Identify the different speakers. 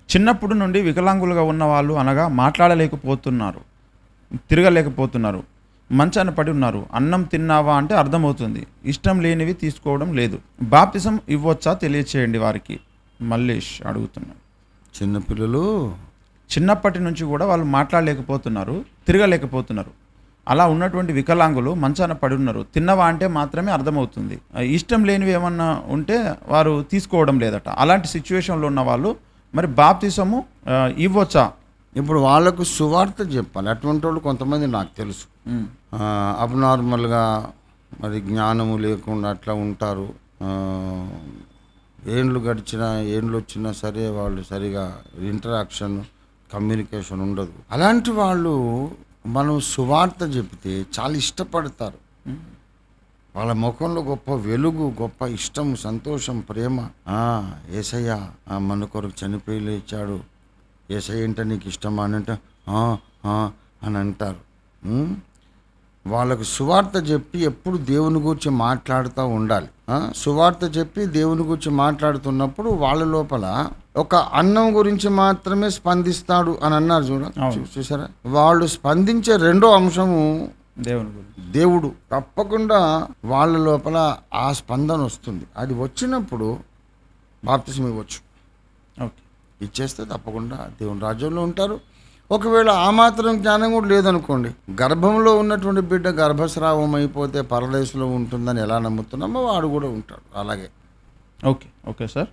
Speaker 1: చిన్నప్పుడు నుండి వికలాంగులుగా ఉన్న వాళ్ళు అనగా మాట్లాడలేకపోతున్నారు, తిరగలేకపోతున్నారు, మంచాన పడి ఉన్నారు. అన్నం తిన్నావా అంటే అర్థమవుతుంది. ఇష్టం లేనివి తీసుకోవడం లేదు. బాప్తిసం ఇవ్వొచ్చా తెలియచేయండి వారికి. మల్లేష్ అడుగుతున్నాడు.
Speaker 2: చిన్నపిల్లలు
Speaker 1: చిన్నప్పటి నుంచి కూడా వాళ్ళు మాట్లాడలేకపోతున్నారు, తిరగలేకపోతున్నారు. అలా ఉన్నటువంటి వికలాంగులు మంచాన పడి ఉన్నారు. తిన్నవా అంటే మాత్రమే అర్థమవుతుంది. ఇష్టం లేనివి ఏమన్నా ఉంటే వారు తీసుకోవడం లేదట. అలాంటి సిచ్యువేషన్లో ఉన్న వాళ్ళు మరి బాప్తిసము ఇవ్వొచ్చా?
Speaker 2: ఇప్పుడు వాళ్ళకు సువార్త చెప్పాలి. అటువంటి వాళ్ళు కొంతమంది నాకు తెలుసు, అబ్నార్మల్గా మరి జ్ఞానము లేకుండా అట్లా ఉంటారు. ఏండ్లు గడిచినా ఏండ్లు వచ్చినా సరే వాళ్ళు సరిగా ఇంటరాక్షన్ కమ్యూనికేషన్ ఉండదు. అలాంటి వాళ్ళు మనం సువార్త చెప్తే చాలా ఇష్టపడతారు. వాళ్ళ ముఖంలో గొప్ప వెలుగు, గొప్ప ఇష్టం, సంతోషం, ప్రేమ. యేసయ్య మన కొరకు చనిపోయి లేచాడు, యేసయ్య అంటే నీకు ఇష్టమా అని అంటే అని అంటారు. వాళ్ళకు సువార్త చెప్పి ఎప్పుడు దేవుని గురించి మాట్లాడుతూ ఉండాలి. సువార్త చెప్పి దేవుని గురించి మాట్లాడుతున్నప్పుడు వాళ్ళ లోపల ఒక అన్నం గురించి మాత్రమే స్పందిస్తాడు అని అన్నారు చూసారా. వాళ్ళు స్పందించే రెండో అంశము దేవుడు. తప్పకుండా వాళ్ళ లోపల ఆ స్పందన వస్తుంది. అది వచ్చినప్పుడు బాప్తిసం ఇవ్వచ్చు. ఇచ్చేస్తే తప్పకుండా దేవుని రాజ్యంలో ఉంటారు. ఒకవేళ ఆ మాత్రం జ్ఞానం కూడా లేదనుకోండి, గర్భంలో ఉన్నటువంటి బిడ్డ గర్భస్రావం అయిపోతే పరదేశంలో ఉంటుందని ఎలా నమ్ముతున్నామో వాడు కూడా ఉంటాడు అలాగే.
Speaker 1: Okay sir.